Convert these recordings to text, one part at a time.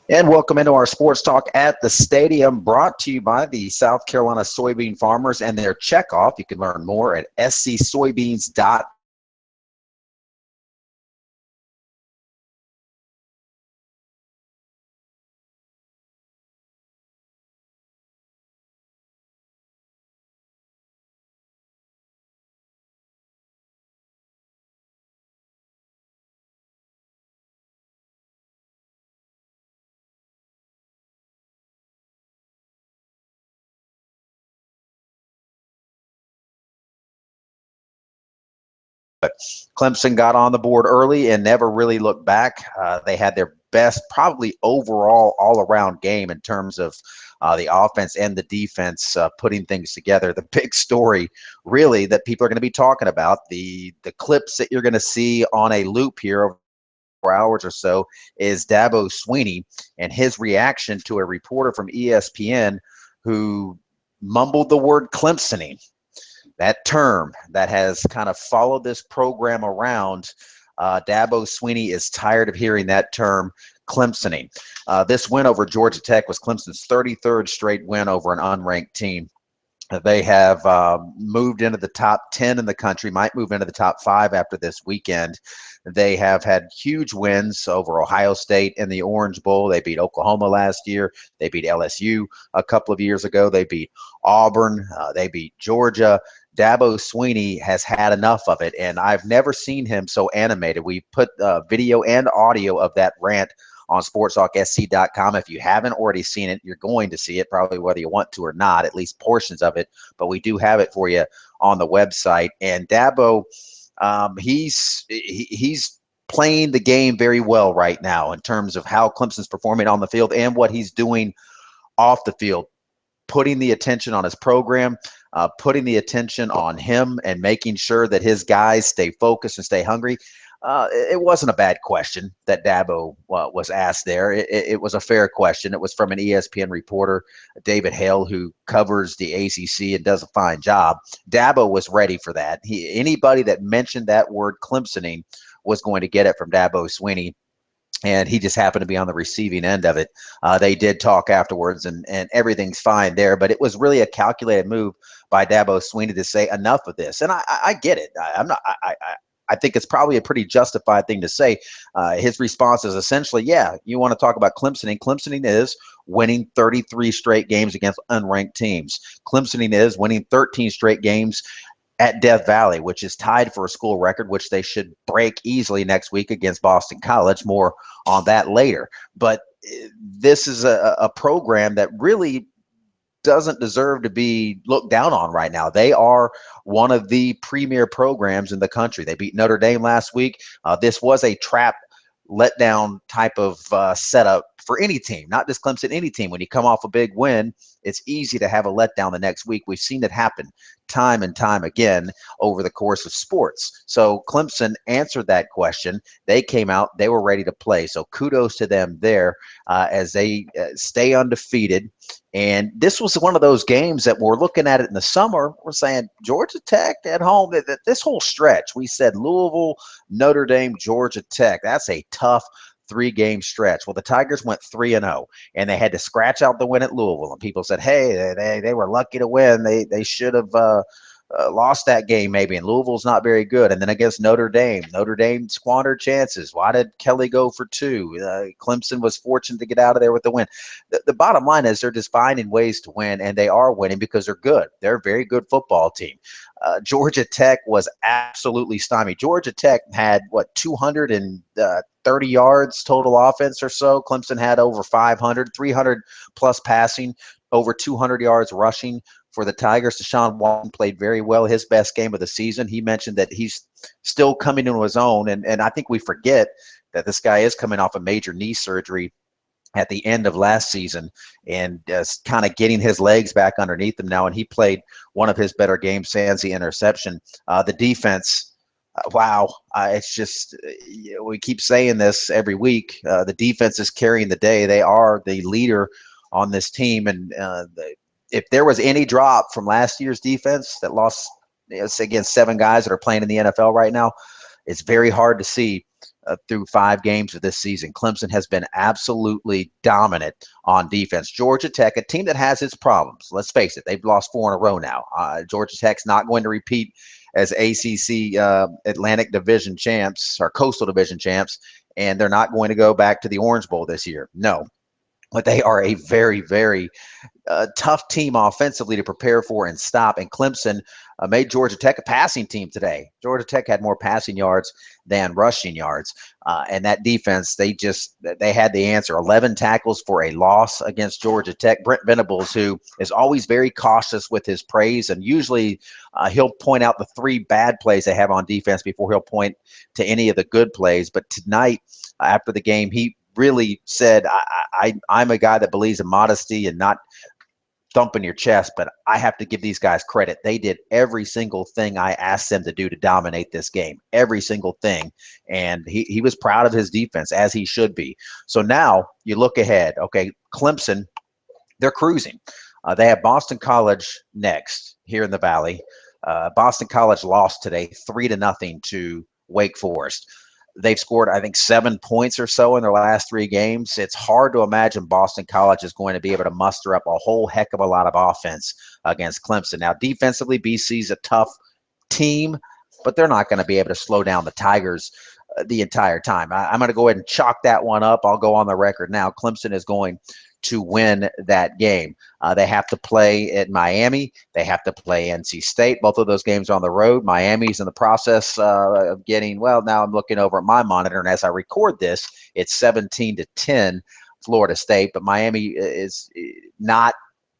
And welcome into our sports talk at the stadium, brought to you by the South Carolina soybean farmers and their checkoff. You can learn more at scsoybeans.com. Clemson got on the board early and never really looked back. They had their best, probably overall, all-around game in terms of the offense and the defense putting things together. The big story, really, that people are going to be talking about, the clips that you're going to see on a loop here over 4 hours or so, is Dabo Swinney and his reaction to a reporter from ESPN who mumbled the word Clemsoning, that term that has kind of followed this program around. Dabo Swinney is tired of hearing that term, Clemsoning. This win over Georgia Tech was Clemson's 33rd straight win over an unranked team. They have moved into the top 10 in the country, might move into the top 5 after this weekend. They have had huge wins over Ohio State in the Orange Bowl. They beat Oklahoma last year. They beat LSU a couple of years ago. They beat Auburn. They beat Georgia. Dabo Swinney has had enough of it, and I've never seen him so animated. We put video and audio of that rant on sportstalksc.com. If you haven't already seen it, you're going to see it, probably whether you want to or not, at least portions of it. But we do have it for you on the website. And Dabo, he's playing the game very well right now in terms of how Clemson's performing on the field and what he's doing off the field, putting the attention on his program, putting the attention on him, and making sure that his guys stay focused and stay hungry. It wasn't a bad question that Dabo was asked there. It was a fair question. It was from an ESPN reporter, David Hale, who covers the ACC and does a fine job. Dabo was ready for that. Anybody that mentioned that word Clemsoning was going to get it from Dabo Swinney, and he just happened to be on the receiving end of it. They did talk afterwards, and everything's fine there, but it was really a calculated move by Dabo Swinney to say enough of this. And I get it. I think it's probably a pretty justified thing to say. His response is essentially, yeah, you want to talk about Clemsoning. Clemsoning is winning 33 straight games against unranked teams. Clemsoning is winning 13 straight games at Death Valley, which is tied for a school record, which they should break easily next week against Boston College. More on that later. But this is a program that really doesn't deserve to be looked down on right now. They are one of the premier programs in the country. They beat Notre Dame last week. This was a trap letdown type of setup for any team, not just Clemson, any team. When you come off a big win, it's easy to have a letdown the next week. We've seen it happen time and time again over the course of sports. So Clemson answered that question. They came out, they were ready to play. So kudos to them there as they stay undefeated. And this was one of those games that we're looking at it in the summer. We're saying Georgia Tech at home, this whole stretch, we said Louisville, Notre Dame, Georgia Tech. That's a tough 3-game stretch. Well, the Tigers went 3-0, and they had to scratch out the win at Louisville. And people said, hey, they were lucky to win. They should have lost that game maybe, and Louisville's not very good. And then against Notre Dame squandered chances. Why did Kelly go for 2? Clemson was fortunate to get out of there with the win. The bottom line is they're just finding ways to win, and they are winning because they're good. They're a very good football team. Georgia Tech was absolutely stymied. Georgia Tech had, 230 yards total offense or so. Clemson had over 500, 300 plus passing, over 200 yards rushing for the Tigers. Deshaun Watson played very well, his best game of the season. He mentioned that he's still coming into his own, and I think we forget that this guy is coming off a major knee surgery at the end of last season, and kind of getting his legs back underneath him now, and he played one of his better games, sans the interception. The defense, wow, it's just, we keep saying this every week. The defense is carrying the day. They are the leader on this team, and if there was any drop from last year's defense that lost against 7 guys that are playing in the NFL right now, it's very hard to see through 5 games of this season. Clemson has been absolutely dominant on defense. Georgia Tech, a team that has its problems. Let's face it, they've lost 4 in a row now. Georgia Tech's not going to repeat as ACC Atlantic Division champs or Coastal Division champs, and they're not going to go back to the Orange Bowl this year. No, but they are a very, very tough team offensively to prepare for and stop. And Clemson made Georgia Tech a passing team today. Georgia Tech had more passing yards than rushing yards. And that defense, they had the answer. 11 tackles for a loss against Georgia Tech. Brent Venables, who is always very cautious with his praise, and usually he'll point out the 3 bad plays they have on defense before he'll point to any of the good plays. But tonight, after the game, he really said, I'm a guy that believes in modesty and not thumping your chest, but I have to give these guys credit. They did every single thing I asked them to do to dominate this game, every single thing. And he was proud of his defense, as he should be. So now you look ahead. Okay, Clemson, they're cruising. They have Boston College next here in the Valley. Boston College lost today 3-0 to Wake Forest. They've scored, I think, 7 points or so in their last 3 games. It's hard to imagine Boston College is going to be able to muster up a whole heck of a lot of offense against Clemson. Now, defensively, BC's a tough team, but they're not going to be able to slow down the Tigers the entire time. I'm going to go ahead and chalk that one up. I'll go on the record now. Clemson is going to win that game. They have to play at Miami. They have to play NC State. Both of those games are on the road. Miami's in the process of getting, well, now I'm looking over at my monitor, and as I record this, it's 17-10 Florida State, but Miami is not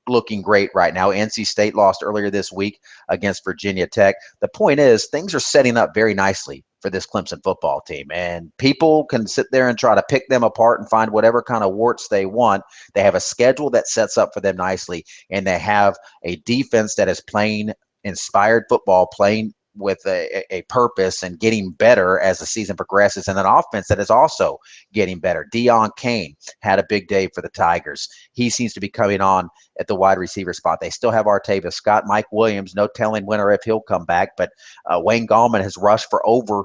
looking great right now. NC State lost earlier this week against Virginia Tech. The point is, things are setting up very nicely for this Clemson football team, and people can sit there and try to pick them apart and find whatever kind of warts they want. They have a schedule that sets up for them nicely, and they have a defense that is playing inspired football, playing with a purpose and getting better as the season progresses, and an offense that is also getting better. Deion Kane had a big day for the Tigers. He seems to be coming on at the wide receiver spot. They still have Artavis Scott, Mike Williams, no telling when or if he'll come back, but Wayne Gallman has rushed for over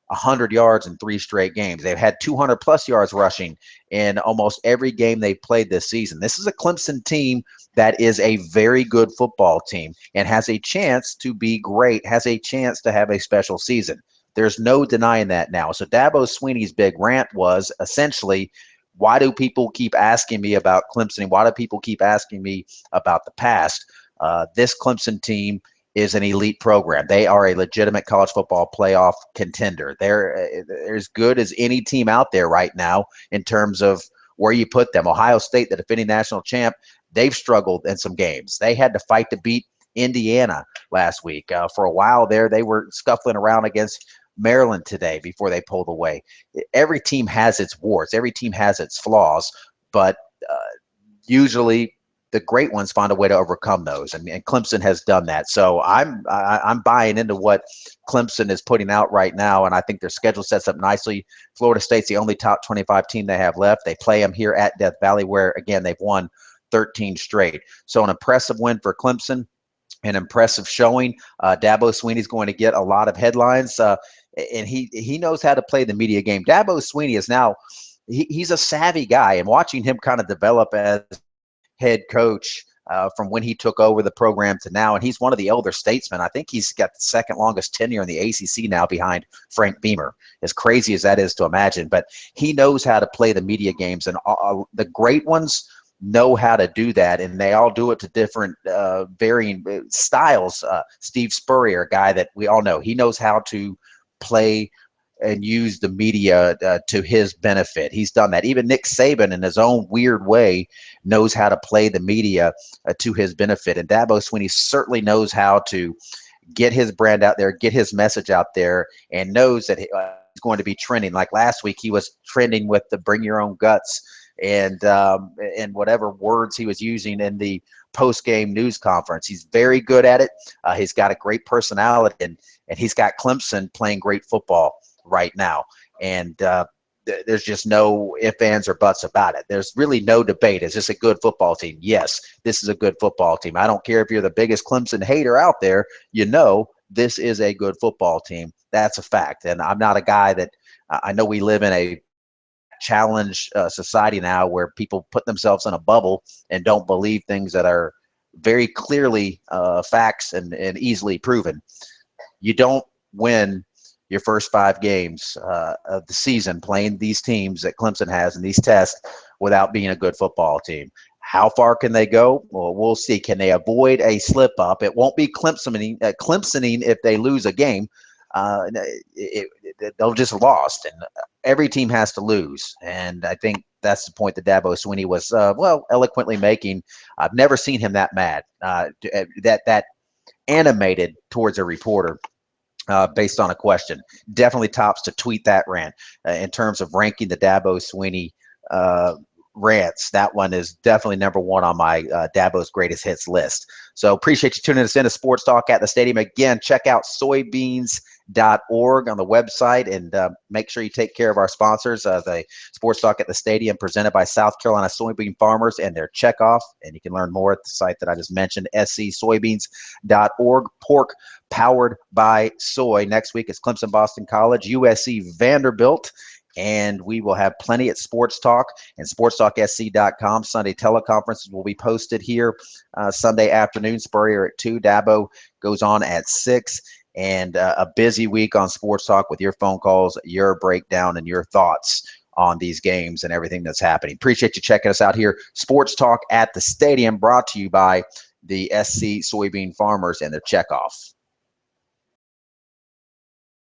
100 yards in 3 straight games. They've had 200-plus yards rushing in almost every game they've played this season. This is a Clemson team that is a very good football team and has a chance to be great, has a chance to have a special season. There's no denying that now. So Dabo Swinney's big rant was essentially, why do people keep asking me about Clemson? Why do people keep asking me about the past? This Clemson team is an elite program. They are a legitimate college football playoff contender. They're as good as any team out there right now in terms of where you put them. Ohio State, the defending national champ, they've struggled in some games. They had to fight to beat Indiana last week. For a while there, they were scuffling around against Maryland today before they pulled away. Every team has its warts. Every team has its flaws, but usually the great ones find a way to overcome those, and Clemson has done that. So I'm buying into what Clemson is putting out right now, and I think their schedule sets up nicely. Florida State's the only top 25 team they have left. They play them here at Death Valley, where, again, they've won 13 straight. So an impressive win for Clemson, an impressive showing. Dabo Swinney's going to get a lot of headlines, and he knows how to play the media game. Dabo Swinney is now he's a savvy guy, and watching him kind of develop as head coach from when he took over the program to now, and he's one of the elder statesmen. I think he's got the second longest tenure in the ACC now, behind Frank Beamer, as crazy as that is to imagine. But he knows how to play the media games, and the great ones know how to do that, and they all do it to different varying styles. Steve Spurrier, a guy that we all know, he knows how to play and use the media to his benefit. He's done that. Even Nick Saban, in his own weird way, knows how to play the media to his benefit. And Dabo Swinney certainly knows how to get his brand out there, get his message out there, and knows that he's going to be trending. Like last week, he was trending with the "bring your own guts" and whatever words he was using in the post-game news conference. He's very good at it. He's got a great personality, and he's got Clemson playing great football right now. And there's just no ifs, ands, or buts about it. There's really no debate. Is this a good football team? Yes, this is a good football team. I don't care if you're the biggest Clemson hater out there. You know this is a good football team. That's a fact. And I'm not a guy that I know we live in a challenge society now where people put themselves in a bubble and don't believe things that are very clearly facts and easily proven. You don't win your first 5 games of the season playing these teams that Clemson has in these tests without being a good football team. How far can they go? Well, we'll see. Can they avoid a slip up? It won't be Clemsoning if they lose a game. They'll just lost, and every team has to lose. And I think that's the point that Dabo Swinney was eloquently making. I've never seen him that mad, that animated towards a reporter. Based on a question, definitely tops to tweet that rant in terms of ranking the Dabo Swinney rants. That one is definitely number one on my Dabo's greatest hits list. So appreciate you tuning us in to Sports Talk at the Stadium. Again, check out soybeans.org on the website, and make sure you take care of our sponsors, the Sports Talk at the Stadium presented by South Carolina soybean farmers and their checkoff. And you can learn more at the site that I just mentioned, scsoybeans.org. Pork powered by soy. Next week is Clemson Boston College, USC Vanderbilt, and we will have plenty at Sports Talk and sportstalksc.com. Sunday teleconferences will be posted here Sunday afternoon. Spurrier at 2, Dabo goes on at 6, and a busy week on Sports Talk with your phone calls, your breakdown, and your thoughts on these games and everything that's happening. Appreciate you checking us out here. Sports Talk at the Stadium, brought to you by the SC Soybean Farmers and their checkoff.